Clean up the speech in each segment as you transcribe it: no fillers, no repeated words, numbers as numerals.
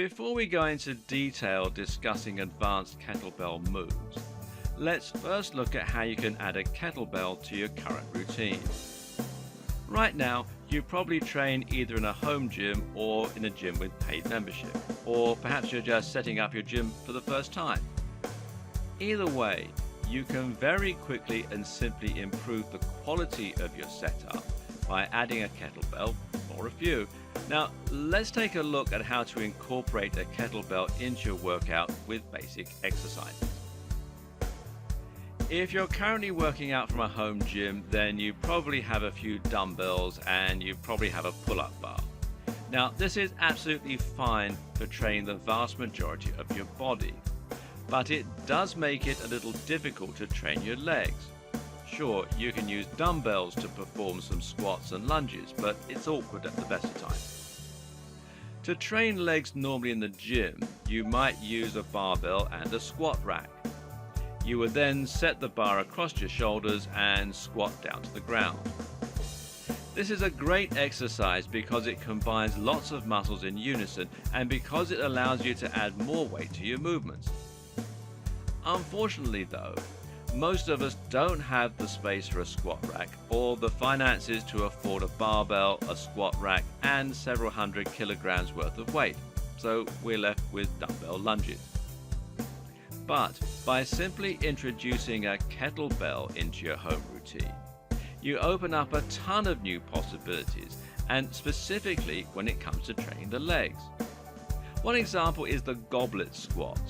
Before we go into detail discussing advanced kettlebell moves, let's first look at how you can add a kettlebell to your current routine. Right now, you probably train either in a home gym or in a gym with paid membership, or perhaps you're just setting up your gym for the first time. Either way, you can very quickly and simply improve the quality of your setup by adding a kettlebell or a few. Now, let's take a look at how to incorporate a kettlebell into your workout with basic exercises. If you're currently working out from a home gym, then you probably have a few dumbbells and you probably have a pull-up bar. Now, this is absolutely fine for training the vast majority of your body, but it does make it a little difficult to train your legs. Sure, you can use dumbbells to perform some squats and lunges, but it's awkward at the best of times. To train legs normally in the gym, you might use a barbell and a squat rack. You would then set the bar across your shoulders and squat down to the ground. This is a great exercise because it combines lots of muscles in unison and because it allows you to add more weight to your movements. Unfortunately though, most of us don't have the space for a squat rack or the finances to afford a barbell, a squat rack and several hundred kilograms worth of weight, so we're left with dumbbell lunges. But by simply introducing a kettlebell into your home routine, you open up a ton of new possibilities, and specifically when it comes to training the legs. One example is the goblet squat.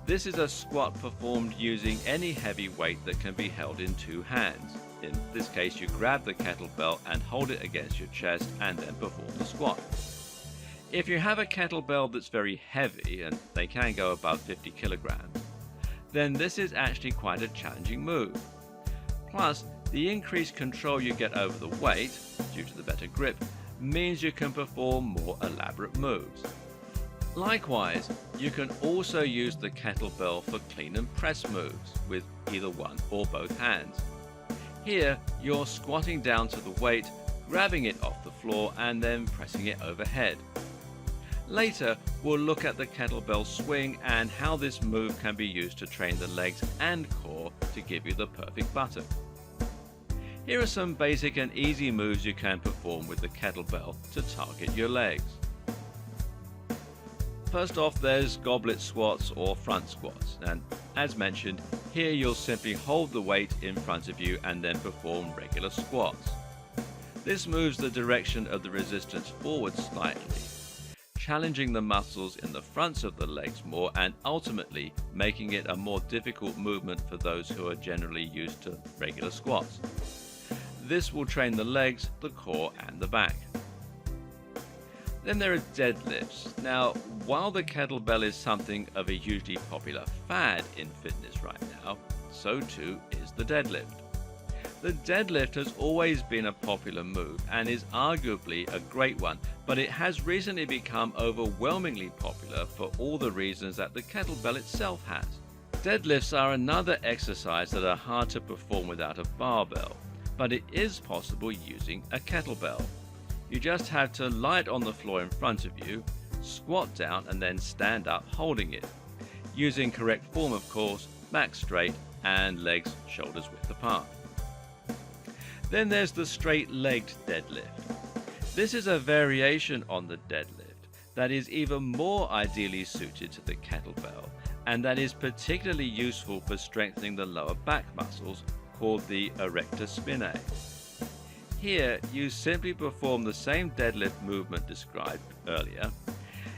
This is a squat performed using any heavy weight that can be held in two hands. In this case, you grab the kettlebell and hold it against your chest and then perform the squat. If you have a kettlebell that's very heavy, and they can go above 50 kilograms, then this is actually quite a challenging move. Plus, the increased control you get over the weight, due to the better grip, means you can perform more elaborate moves. Likewise, you can also use the kettlebell for clean and press moves with either one or both hands. Here, you're squatting down to the weight, grabbing it off the floor and then pressing it overhead. Later, we'll look at the kettlebell swing and how this move can be used to train the legs and core to give you the perfect buttock. Here are some basic and easy moves you can perform with the kettlebell to target your legs. First off, there's goblet squats or front squats, and as mentioned, here you'll simply hold the weight in front of you and then perform regular squats. This moves the direction of the resistance forward slightly, challenging the muscles in the fronts of the legs more and ultimately making it a more difficult movement for those who are generally used to regular squats. This will train the legs, the core and the back. Then there are deadlifts. Now, while the kettlebell is something of a hugely popular fad in fitness right now, so too is the deadlift. The deadlift has always been a popular move and is arguably a great one, but it has recently become overwhelmingly popular for all the reasons that the kettlebell itself has. Deadlifts are another exercise that are hard to perform without a barbell, but it is possible using a kettlebell. You just have to lie it on the floor in front of you, squat down and then stand up holding it. Using correct form of course, back straight and legs shoulders width apart. Then there's the straight-legged deadlift. This is a variation on the deadlift that is even more ideally suited to the kettlebell and that is particularly useful for strengthening the lower back muscles called the erector spinae. Here, you simply perform the same deadlift movement described earlier,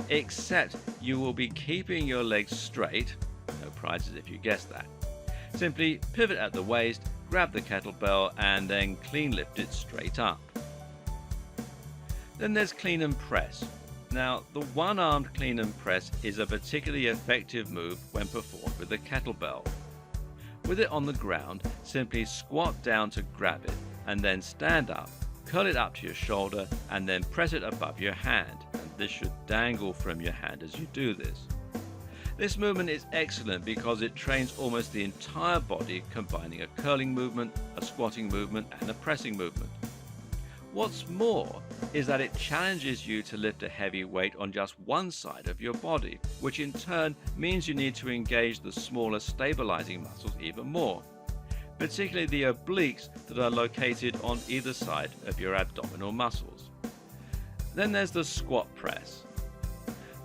except you will be keeping your legs straight, no prizes if you guessed that. Simply pivot at the waist, grab the kettlebell and then clean lift it straight up. Then there's clean and press. Now, the one-armed clean and press is a particularly effective move when performed with a kettlebell. With it on the ground, simply squat down to grab it and then stand up, curl it up to your shoulder and then press it above your hand, and this should dangle from your hand as you do this. This movement is excellent because it trains almost the entire body, combining a curling movement, a squatting movement and a pressing movement. What's more is that it challenges you to lift a heavy weight on just one side of your body, which in turn means you need to engage the smaller stabilizing muscles even more, particularly the obliques that are located on either side of your abdominal muscles. Then there's the squat press.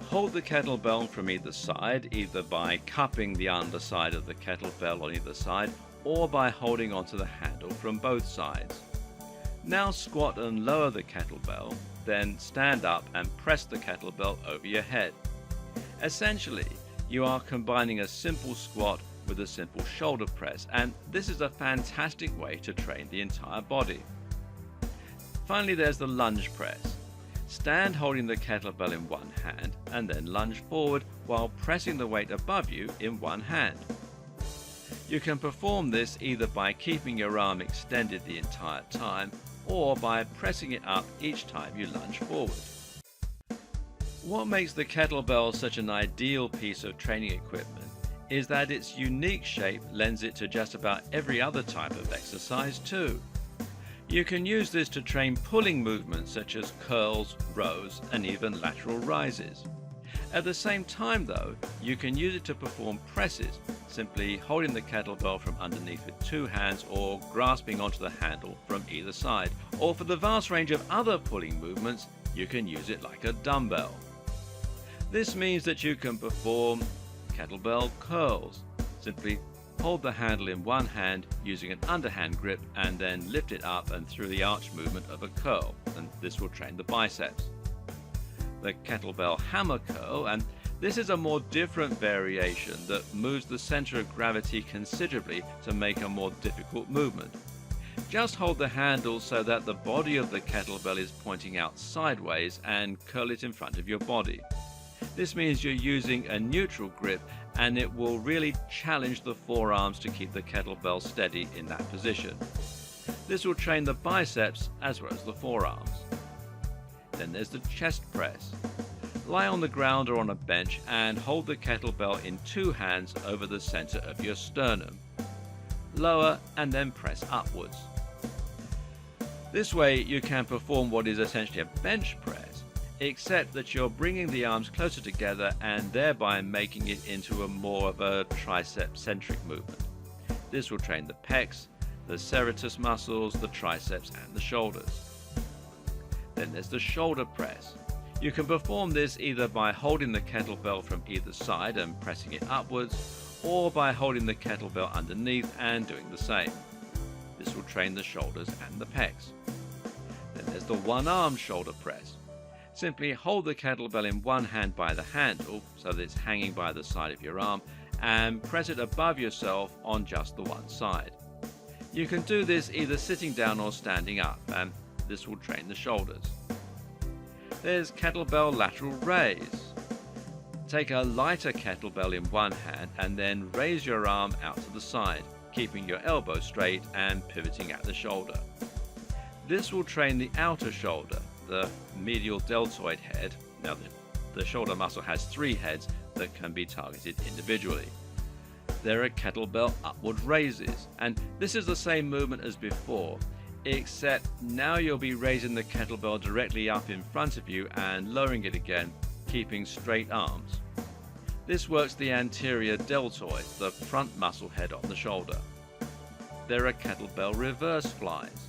Hold the kettlebell from either side, either by cupping the underside of the kettlebell on either side or by holding onto the handle from both sides. Now squat and lower the kettlebell, then stand up and press the kettlebell over your head. Essentially, you are combining a simple squat with a simple shoulder press, and this is a fantastic way to train the entire body. Finally, there's the lunge press. Stand holding the kettlebell in one hand and then lunge forward while pressing the weight above you in one hand. You can perform this either by keeping your arm extended the entire time or by pressing it up each time you lunge forward. What makes the kettlebell such an ideal piece of training equipment is that its unique shape lends it to just about every other type of exercise too. You can use this to train pulling movements such as curls, rows, and even lateral rises. At the same time though, you can use it to perform presses, simply holding the kettlebell from underneath with two hands or grasping onto the handle from either side. Or for the vast range of other pulling movements, you can use it like a dumbbell. This means that you can perform kettlebell curls. Simply hold the handle in one hand using an underhand grip and then lift it up and through the arch movement of a curl, and this will train the biceps. The kettlebell hammer curl, and this is a more different variation that moves the center of gravity considerably to make a more difficult movement. Just hold the handle so that the body of the kettlebell is pointing out sideways and curl it in front of your body. This means you're using a neutral grip and it will really challenge the forearms to keep the kettlebell steady in that position. This will train the biceps as well as the forearms. Then there's the chest press. Lie on the ground or on a bench and hold the kettlebell in two hands over the center of your sternum. Lower and then press upwards. This way you can perform what is essentially a bench press, except that you're bringing the arms closer together and thereby making it into more of a tricep-centric movement. This will train the pecs, the serratus muscles, the triceps and the shoulders. Then there's the shoulder press. You can perform this either by holding the kettlebell from either side and pressing it upwards, or by holding the kettlebell underneath and doing the same. This will train the shoulders and the pecs. Then there's the one-arm shoulder press. Simply hold the kettlebell in one hand by the handle so that it's hanging by the side of your arm and press it above yourself on just the one side. You can do this either sitting down or standing up, and this will train the shoulders. There's kettlebell lateral raise. Take a lighter kettlebell in one hand and then raise your arm out to the side, keeping your elbow straight and pivoting at the shoulder. This will train the outer shoulder, the medial deltoid head. Now the shoulder muscle has three heads that can be targeted individually. There are kettlebell upward raises, and this is the same movement as before, except now you'll be raising the kettlebell directly up in front of you and lowering it again, keeping straight arms. This works the anterior deltoid, the front muscle head on the shoulder. There are kettlebell reverse flies.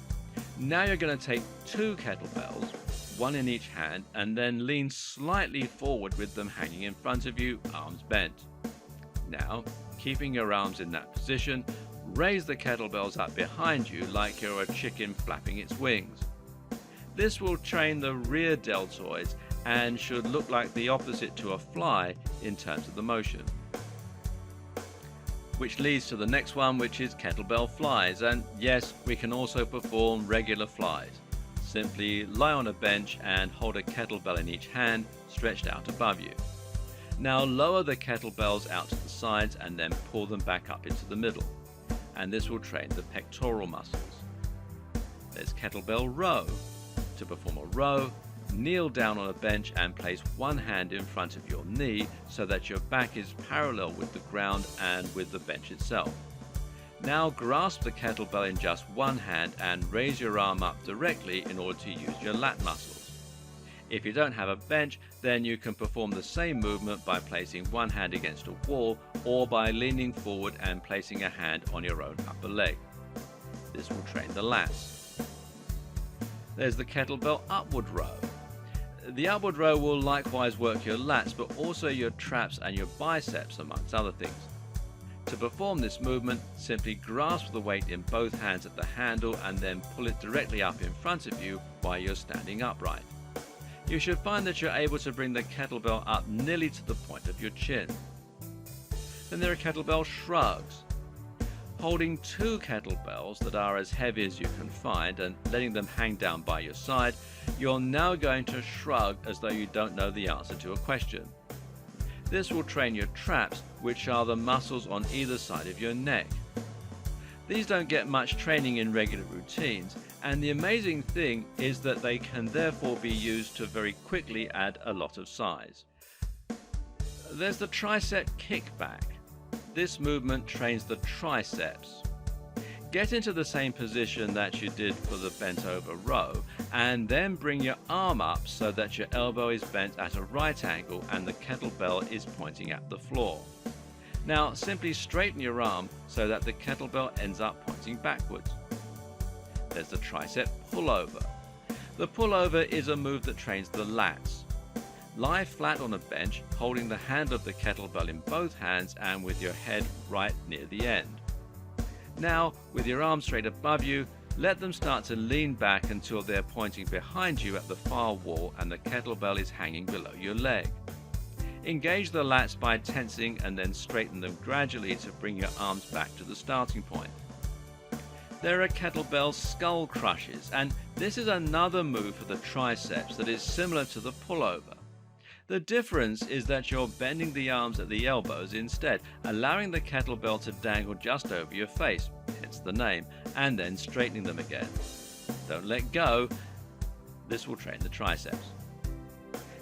Now you're going to take two kettlebells, one in each hand, and then lean slightly forward with them hanging in front of you, arms bent. Now, keeping your arms in that position, raise the kettlebells up behind you like you're a chicken flapping its wings. This will train the rear deltoids and should look like the opposite to a fly in terms of the motion. Which leads to the next one, which is kettlebell flies, and yes, we can also perform regular flies. Simply lie on a bench and hold a kettlebell in each hand, stretched out above you. Now lower the kettlebells out to the sides and then pull them back up into the middle, and this will train the pectoral muscles. There's kettlebell row. To perform a row, kneel down on a bench and place one hand in front of your knee so that your back is parallel with the ground and with the bench itself. Now grasp the kettlebell in just one hand and raise your arm up directly in order to use your lat muscles. If you don't have a bench, then you can perform the same movement by placing one hand against a wall or by leaning forward and placing a hand on your own upper leg. This will train the lats. There's the kettlebell upward row. The upward row will likewise work your lats, but also your traps and your biceps, amongst other things. To perform this movement, simply grasp the weight in both hands at the handle and then pull it directly up in front of you while you're standing upright. You should find that you're able to bring the kettlebell up nearly to the point of your chin. Then there are kettlebell shrugs. Holding two kettlebells that are as heavy as you can find and letting them hang down by your side, you're now going to shrug as though you don't know the answer to a question. This will train your traps, which are the muscles on either side of your neck. These don't get much training in regular routines, and the amazing thing is that they can therefore be used to very quickly add a lot of size. There's the tricep kickback. This movement trains the triceps. Get into the same position that you did for the bent over row, and then bring your arm up so that your elbow is bent at a right angle and the kettlebell is pointing at the floor. Now simply straighten your arm so that the kettlebell ends up pointing backwards. There's the tricep pullover. The pullover is a move that trains the lats. Lie flat on a bench, holding the handle of the kettlebell in both hands and with your head right near the end. Now, with your arms straight above you, let them start to lean back until they're pointing behind you at the far wall and the kettlebell is hanging below your leg. Engage the lats by tensing and then straighten them gradually to bring your arms back to the starting point. There are kettlebell skull crushes, and this is another move for the triceps that is similar to the pullover. The difference is that you're bending the arms at the elbows instead, allowing the kettlebell to dangle just over your face, hence the name, and then straightening them again. Don't let go. This will train the triceps.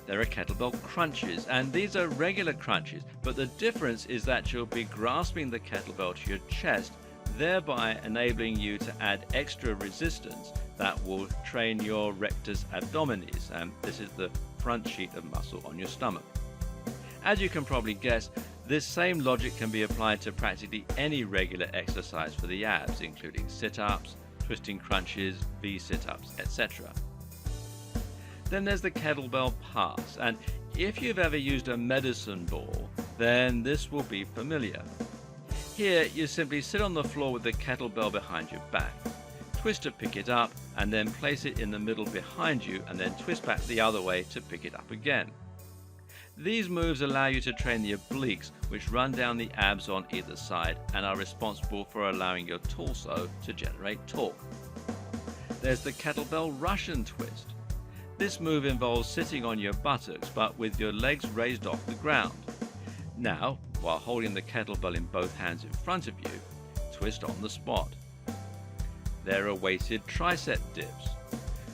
There are kettlebell crunches, and these are regular crunches, but the difference is that you'll be grasping the kettlebell to your chest, thereby enabling you to add extra resistance that will train your rectus abdominis, and this is the front sheet of muscle on your stomach. As you can probably guess, this same logic can be applied to practically any regular exercise for the abs, including sit-ups, twisting crunches, V sit-ups, etc. Then there's the kettlebell pass, and if you've ever used a medicine ball, then this will be familiar. Here, you simply sit on the floor with the kettlebell behind your back. Twist to pick it up, and then place it in the middle behind you, and then twist back the other way to pick it up again. These moves allow you to train the obliques, which run down the abs on either side and are responsible for allowing your torso to generate torque. There's the kettlebell Russian twist. This move involves sitting on your buttocks, but with your legs raised off the ground. Now, while holding the kettlebell in both hands in front of you, twist on the spot. There are weighted tricep dips.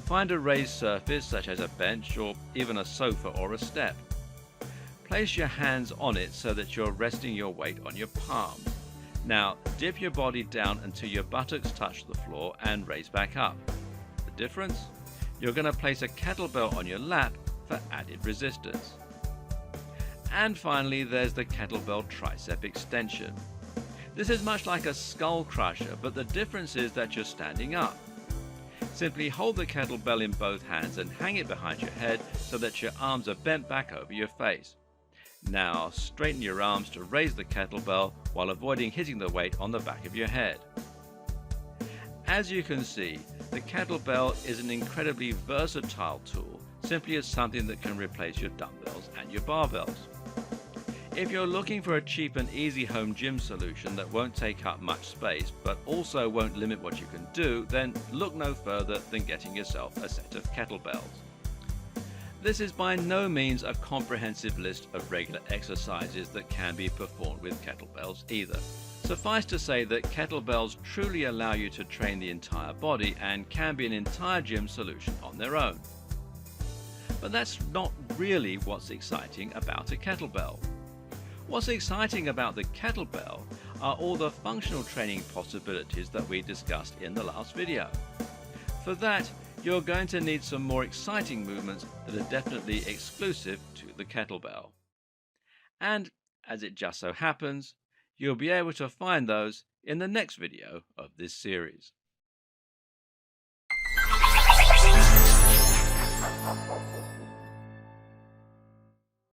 Find a raised surface such as a bench or even a sofa or a step. Place your hands on it so that you're resting your weight on your palms. Now dip your body down until your buttocks touch the floor and raise back up. The difference? You're going to place a kettlebell on your lap for added resistance. And finally, there's the kettlebell tricep extension. This is much like a skull crusher, but the difference is that you're standing up. Simply hold the kettlebell in both hands and hang it behind your head so that your arms are bent back over your face. Now straighten your arms to raise the kettlebell while avoiding hitting the weight on the back of your head. As you can see, the kettlebell is an incredibly versatile tool, simply as something that can replace your dumbbells and your barbells. If you're looking for a cheap and easy home gym solution that won't take up much space but also won't limit what you can do, then look no further than getting yourself a set of kettlebells. This is by no means a comprehensive list of regular exercises that can be performed with kettlebells either. Suffice to say that kettlebells truly allow you to train the entire body and can be an entire gym solution on their own. But that's not really what's exciting about a kettlebell. What's exciting about the kettlebell are all the functional training possibilities that we discussed in the last video. For that, you're going to need some more exciting movements that are definitely exclusive to the kettlebell. And, as it just so happens, you'll be able to find those in the next video of this series.